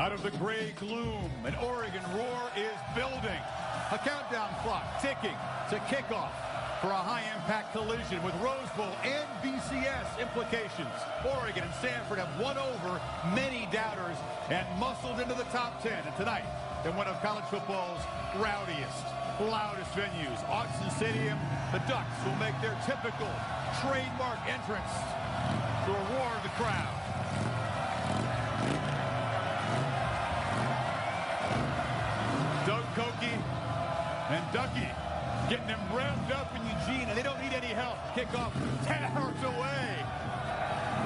Out of the gray gloom, an Oregon roar is building. A countdown clock ticking to kickoff for a high-impact collision with Rose Bowl and BCS implications. Oregon and Stanford have won over many doubters and muscled into the top 10. And tonight, in one of college football's rowdiest, loudest venues, Autzen Stadium, the Ducks will make their typical trademark entrance to a roar of the crowd. Doug Koke and Ducky getting them revved up in Eugene, and they don't need any help. Kickoff 10 hours away.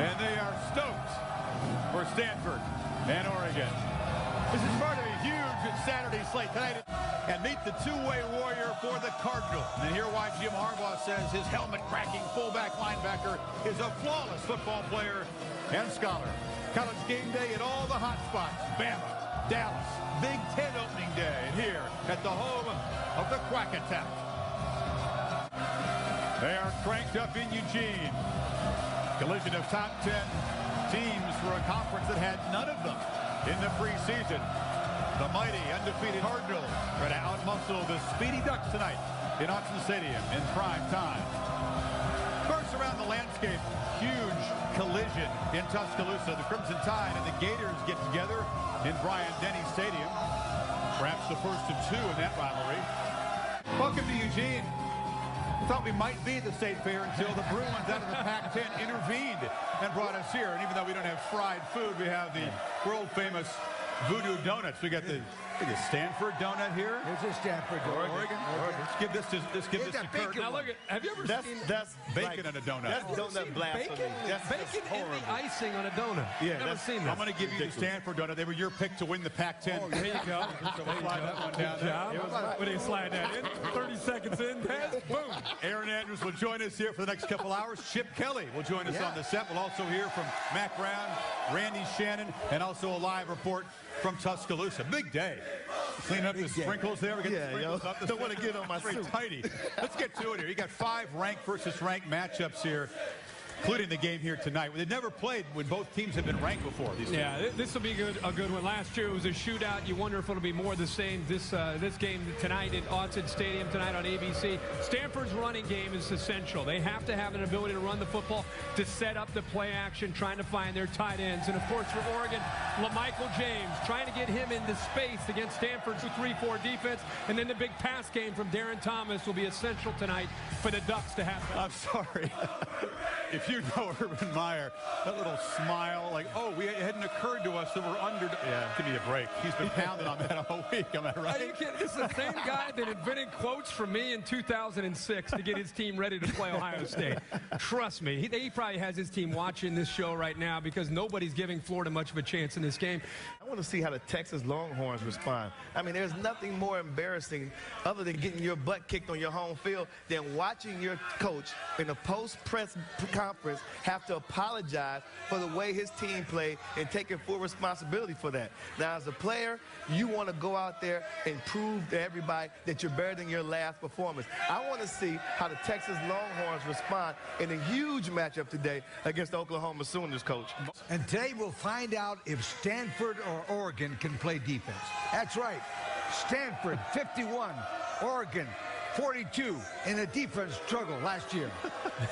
And they are stoked for Stanford and Oregon. This is part of a huge Saturday slate tonight. And meet the two-way warrior for the Cardinal. And here why Jim Harbaugh says his helmet-cracking fullback linebacker is a flawless football player and scholar. College game day at all the hot spots. Bama, Dallas, Big Ten opening day. And here at the home of the Quack Attack. They are cranked up in Eugene. Collision of top 10 teams for a conference that had none of them in the preseason. The mighty undefeated Cardinals try to outmuscle the speedy Ducks tonight in Autzen Stadium in prime time. First around the landscape, huge collision in Tuscaloosa. The Crimson Tide and the Gators get together in Bryant-Denny Stadium. Perhaps the first of two in that rivalry. Welcome to Eugene. We thought we might be at the State Fair until the Bruins out of the Pac-10 intervened and brought us here. And even though we don't have fried food, we have the world-famous Voodoo Donuts. We got the Stanford donut here. There's a Stanford donut. Oregon. Let's give this to Kurt. Now look, have you ever seen that's bacon on a donut? That's donut blasphemy. Bacon in the icing on a donut. Yeah, Never seen that. I'm going to give you the Stanford donut. They were your pick to win the Pac-10. Oh, there you go. Slide that one down there. What do you slide that in? 30 seconds in, boom. Aaron Andrews will join us here for the next couple hours. Chip Kelly will join us on the set. We'll also hear from Mac Brown, Randy Shannon, and also a live report from Tuscaloosa. Big day. Clean up the sprinkles there. We get the sprinkles up. Don't want to get on my suit. Tidy. Let's get to it here. You got 5 ranked versus ranked matchups here, including the game here tonight. They've never played when both teams have been ranked before. This will be a good one. Last year it was a shootout. You wonder if it'll be more the same this game tonight at Autzen Stadium tonight on ABC. Stanford's running game is essential. They have to have an ability to run the football, to set up the play action, trying to find their tight ends. And of course for Oregon, LaMichael James trying to get him into space against Stanford's 3-4 defense. And then the big pass game from Darren Thomas will be essential tonight for the Ducks to have. I'm sorry. If you know Urban Meyer, that little smile, like, oh, it hadn't occurred to us that we're under. Yeah, give me a break. He's been pounding on that all week. Am I right? Are you kidding? This is the same guy that invented quotes from me in 2006 to get his team ready to play Ohio State. Trust me. He probably has his team watching this show right now because nobody's giving Florida much of a chance in this game. I want to see how the Texas Longhorns respond. I mean, there's nothing more embarrassing other than getting your butt kicked on your home field than watching your coach in a post-press conference have to apologize for the way his team played and taking full responsibility for that. Now, as a player, you want to go out there and prove to everybody that you're better than your last performance. I want to see how the Texas Longhorns respond in a huge matchup today against the Oklahoma Sooners, Coach. And today we'll find out if Stanford or Oregon can play defense. That's right. Stanford 51, Oregon 42 in a defense struggle last year.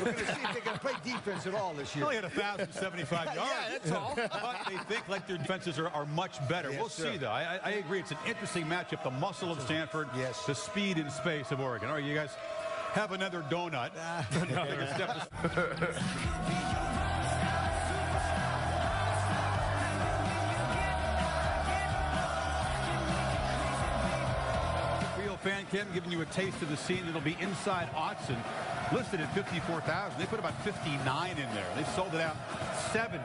We're going to see if they can play defense at all this year. They only had 1,075 yards. Yeah, that's all. But they think like their defenses are much better. Yes, we'll sir. see, though. I agree. It's an interesting matchup. The muscle of Stanford, the speed and space of Oregon. All right, you guys have another donut. Another step. Fan cam giving you a taste of the scene. It'll be inside Autzen, listed at 54,000. They put about 59 in there. They sold it out 70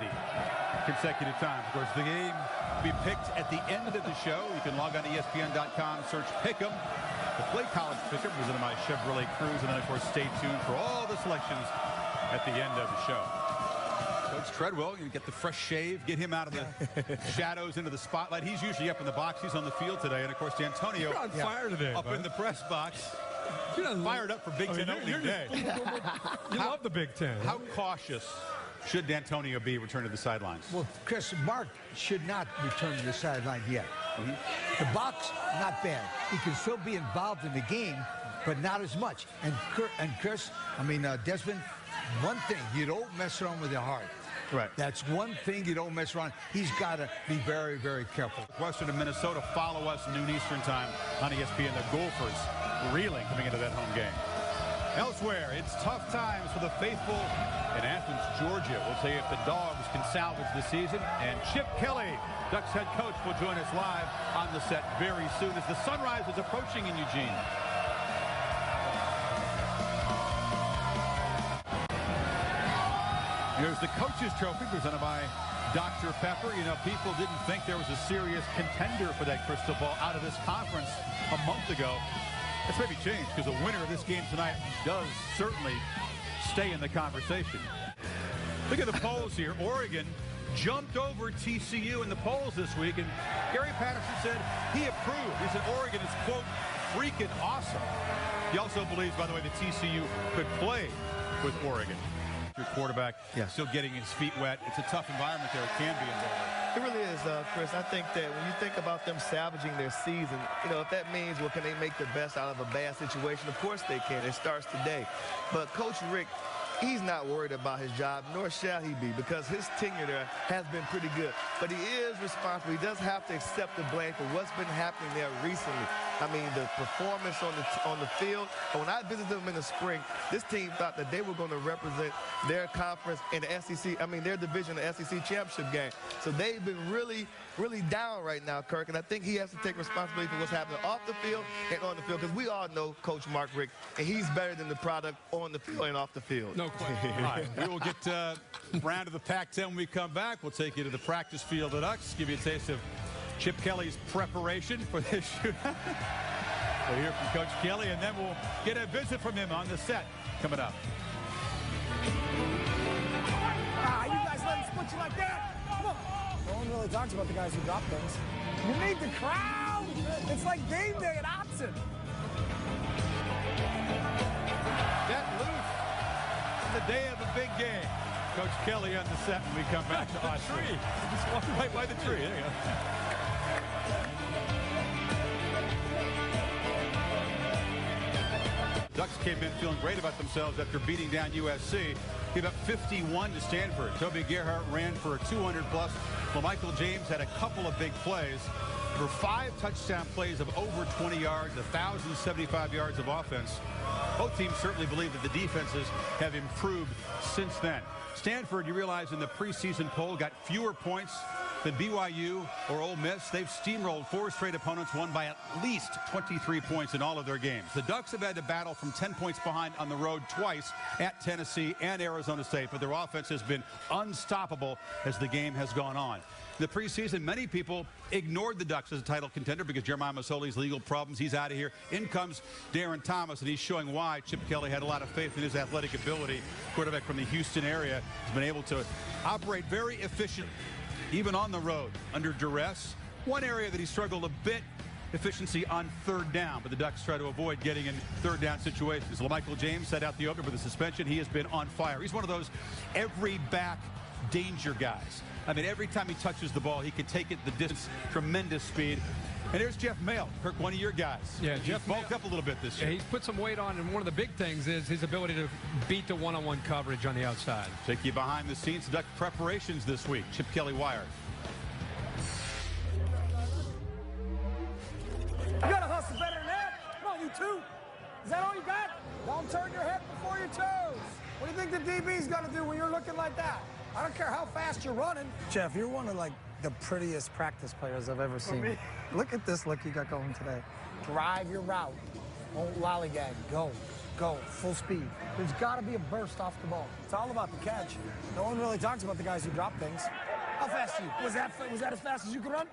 consecutive times. Of course, the game will be picked at the end of the show. You can log on to ESPN.com, search Pick'em to play college Pick'em. Visit my Chevrolet Cruze, and then, of course, stay tuned for all the selections at the end of the show. Coach Treadwell, you get the fresh shave, get him out of the shadows into the spotlight. He's usually up in the box. He's on the field today. And, of course, D'Antonio You're on fire today, up in the press box. You're fired up for Big Ten opening day. You love the Big Ten. How cautious should D'Antonio be returned to the sidelines? Well, Chris, Mark should not return to the sideline yet. The box, not bad. He can still be involved in the game, but not as much. And Chris, Desmond, one thing, you don't mess around with your heart. Right. That's one thing you don't mess around. He's got to be very, very careful. Western and Minnesota follow us noon Eastern time on ESPN. The Gophers reeling coming into that home game. Elsewhere, it's tough times for the faithful in Athens, Georgia. We'll see if the Dogs can salvage the season. And Chip Kelly, Ducks head coach, will join us live on the set very soon as the sunrise is approaching in Eugene. Here's the Coach's Trophy presented by Dr. Pepper. You know, people didn't think there was a serious contender for that crystal ball out of this conference a month ago. That's maybe changed because the winner of this game tonight does certainly stay in the conversation. Look at the polls here. Oregon jumped over TCU in the polls this week, and Gary Patterson said he approved. He said Oregon is, quote, freaking awesome. He also believes, by the way, that TCU could play with Oregon. Your quarterback still getting his feet wet. It's a tough environment there. It can be in there. It really is, Chris. I think that when you think about them salvaging their season, you know, if that means, well, can they make the best out of a bad situation? Of course they can. It starts today. But Coach Rick, he's not worried about his job, nor shall he be, because his tenure there has been pretty good. But he is responsible. He does have to accept the blame for what's been happening there recently. I mean, the performance on the field. And when I visited them in the spring, this team thought that they were going to represent their conference in the SEC, their division, the SEC championship game. So they've been really, really down right now, Kirk. And I think he has to take responsibility for what's happening off the field and on the field, because we all know Coach Mark Richt, and he's better than the product on the field and off the field. No question. All right, we will get round to the Pac-10 when we come back. We'll take you to the practice field at Ducks, give you a taste of Chip Kelly's preparation for this shootout. We'll hear from Coach Kelly, and then we'll get a visit from him on the set coming up. You guys let him split you like that? Come on. No one really talks about the guys who drop things. You need the crowd. It's like game day at Autzen. Get loose on the day of the big game. Coach Kelly on the set when we come back to Autzen. Tree. Just walk right by the tree. There you go. Ducks came in feeling great about themselves after beating down USC. Gave up 51 to Stanford. Toby Gerhart ran for a 200-plus. Well, Michael James had a couple of big plays. There were 5 touchdown plays of over 20 yards, 1,075 yards of offense. Both teams certainly believe that the defenses have improved since then. Stanford, you realize, in the preseason poll got fewer points than BYU or Ole Miss. They've steamrolled 4 straight opponents, won by at least 23 points in all of their games. The Ducks have had to battle from 10 points behind on the road twice at Tennessee and Arizona State, but their offense has been unstoppable as the game has gone on. In the preseason, many people ignored the Ducks as a title contender because Jeremiah Masoli's legal problems. He's out of here. In comes Darren Thomas, and he's showing why Chip Kelly had a lot of faith in his athletic ability. Quarterback from the Houston area has been able to operate very efficiently, even on the road, under duress. One area that he struggled a bit, efficiency on third down, but the Ducks try to avoid getting in third down situations. LaMichael James set out the opener for the suspension. He has been on fire. He's one of those every back danger guys. Every time he touches the ball, he can take it the distance, tremendous speed. And there's Jeff Mail, Kirk, one of your guys. Yeah, Jeff bulked up a little bit this year. Yeah, he's put some weight on, and one of the big things is his ability to beat the one-on-one coverage on the outside. Take you behind the scenes, Duck preparations this week. Chip Kelly wired. You gotta hustle better than that. Come on, you two. Is that all you got? Don't turn your head before your toes. What do you think the DB's gonna do when you're looking like that? I don't care how fast you're running. Jeff, you're one of the prettiest practice players I've ever seen. Look at this look you got going today. Drive your route. Don't lollygag. Go. Go. Full speed. There's got to be a burst off the ball. It's all about the catch. No one really talks about the guys who drop things. How fast are you? Was that as fast as you could run?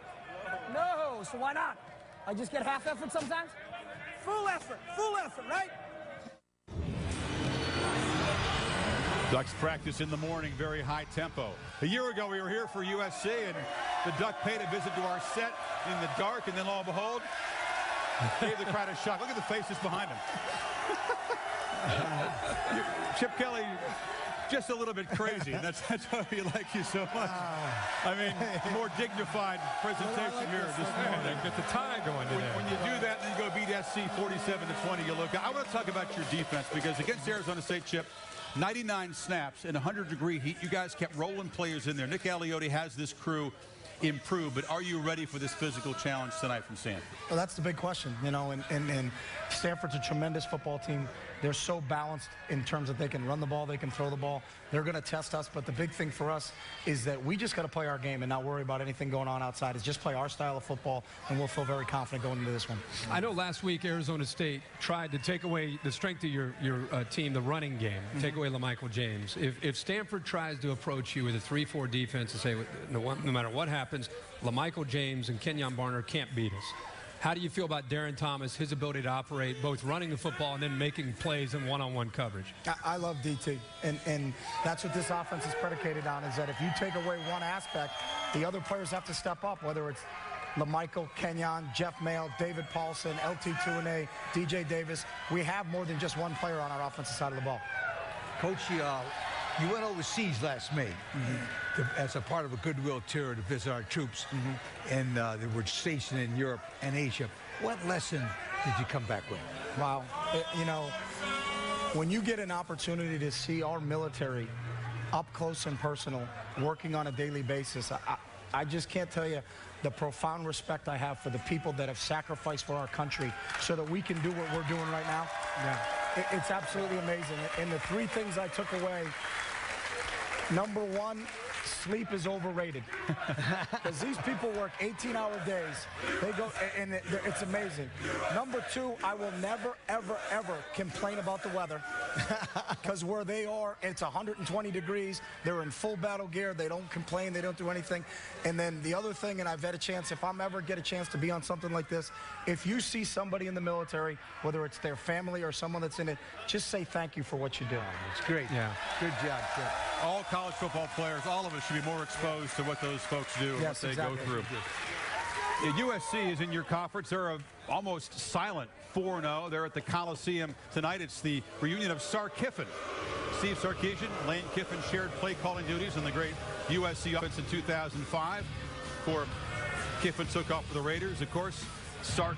No. So why not? I just get half effort sometimes? Full effort, right? Ducks practice in the morning, very high tempo. A year ago, we were here for USC, and the Duck paid a visit to our set in the dark, and then lo and behold, gave the crowd a shock. Look at the faces behind him. Chip Kelly just a little bit crazy. And that's why we like you so much. I mean, more dignified presentation here this morning. Get the tie going today. When you do that and you go beat SC 47-20, you look. I want to talk about your defense because against Arizona State, Chip, 99 snaps in 100-degree heat. You guys kept rolling players in there. Nick Aliotti has this crew improve, but are you ready for this physical challenge tonight from Stanford? Well, that's the big question, you know, and Stanford's a tremendous football team. They're so balanced in terms of they can run the ball, they can throw the ball. They're going to test us, but the big thing for us is that we just got to play our game and not worry about anything going on outside. It's just play our style of football, and we'll feel very confident going into this one. I know last week Arizona State tried to take away the strength of your team, the running game, take away LaMichael James. If Stanford tries to approach you with a 3-4 defense and say, no matter what happens, LaMichael James and Kenyon Barner can't beat us. How do you feel about Darren Thomas, his ability to operate, both running the football and then making plays in one-on-one coverage? I love DT, and that's what this offense is predicated on, is that if you take away one aspect, the other players have to step up, whether it's LaMichael, Kenyon, Jeff Mail, David Paulson, LT Tuane, DJ Davis. We have more than just one player on our offensive side of the ball. Coach, you went overseas last May as a part of a goodwill tour to visit our troops, and they were stationed in Europe and Asia. What lesson did you come back with? Wow. You know, when you get an opportunity to see our military up close and personal, working on a daily basis, I just can't tell you the profound respect I have for the people that have sacrificed for our country so that we can do what we're doing right now. Yeah. It's absolutely amazing. And the three things I took away, number one, sleep is overrated. Because these people work 18-hour days. They go, and it's amazing. Number two, I will never, ever, ever complain about the weather. Because where they are, it's 120 degrees. They're in full battle gear. They don't complain. They don't do anything. And then the other thing, and I've had a chance, if I'm ever get a chance to be on something like this, if you see somebody in the military, whether it's their family or someone that's in it, just say thank you for what you do. It's great. Yeah. Good job, Chip. All college football players, all of us should be more exposed to what those folks do and what they go through. USC is in your conference. They're almost silent 4-0. They're at the Coliseum tonight. It's the reunion of Kiffin. Steve Sarkisian, Lane Kiffin shared play calling duties in the great USC offense in 2005 before Kiffin took off for the Raiders. Of course, Sark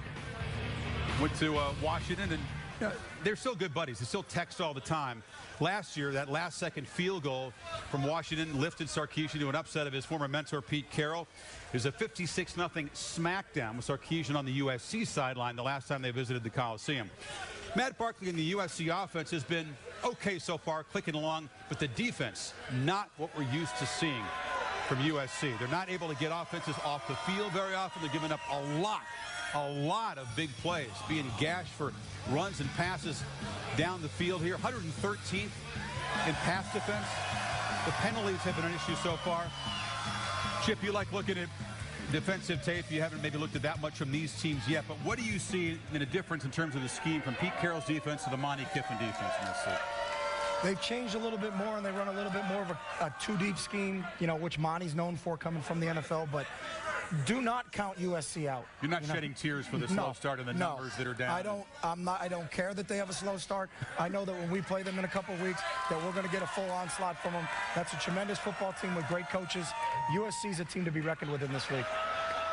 went to Washington, and they're still good buddies. They still text all the time. Last year, that last-second field goal from Washington lifted Sarkisian to an upset of his former mentor, Pete Carroll. It was a 56-0 smackdown with Sarkisian on the USC sideline the last time they visited the Coliseum. Matt Barkley in the USC offense has been okay so far, clicking along, but the defense, not what we're used to seeing from USC. They're not able to get offenses off the field very often. They're giving up a lot of big plays, being gashed for runs and passes down the field here. 113th in pass defense. The penalties have been an issue so far. Chip, you like looking at defensive tape. You haven't maybe looked at that much from these teams yet, but what do you see in a difference in terms of the scheme from Pete Carroll's defense to the Monty Kiffin defense in this league? They've changed a little bit more, and they run a little bit more of a two-deep scheme, you know, which Monty's known for coming from the NFL, but do not count USC out. You're not shedding tears for the slow start and the numbers that are down. I don't care that they have a slow start. I know that when we play them in a couple of weeks, that we're going to get a full onslaught from them. That's a tremendous football team with great coaches. USC's a team to be reckoned with in this league.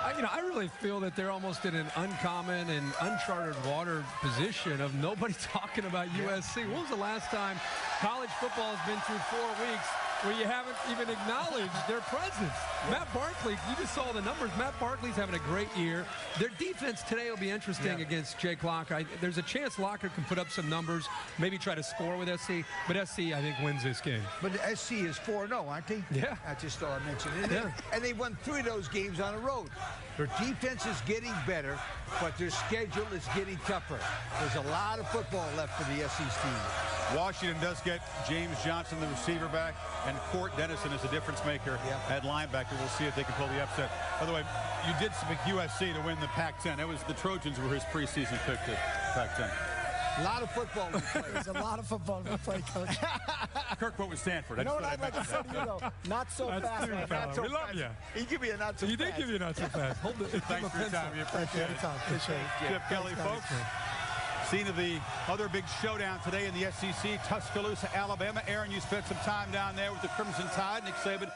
I really feel that they're almost in an uncommon and uncharted water position of nobody talking about USC. When was the last time college football has been through 4 weeks where you haven't even acknowledged their presence? Matt Barkley, you just saw the numbers. Matt Barkley's having a great year. Their defense today will be interesting against Jake Locker. There's a chance Locker can put up some numbers, maybe try to score with SC, but SC, I think, wins this game. But SC is 4-0, aren't they? Yeah. I just thought I mentioned it. And they won 3 of those games on the road. Their defense is getting better, but their schedule is getting tougher. There's a lot of football left for the SC team. Washington does get James Johnson, the receiver, back, and Court Dennison is a difference maker at linebacker. We'll see if they can pull the upset. By the way, you did pick USC to win the Pac-10. It was the Trojans were his preseason pick to Pac-10. A lot of football we play. There's a lot of football we play, Coach. Kirk went with Stanford. You know what I'd like to say to you, though? Not so fast. Not so We love fast. you. He give me a not so You fast. did give you not so fast. Hold it. Thanks for your time. We appreciate it. Appreciate it. Chip Kelly, folks. Scene of the other big showdown today in the SEC, Tuscaloosa, Alabama. Aaron, you spent some time down there with the Crimson Tide. Nick Saban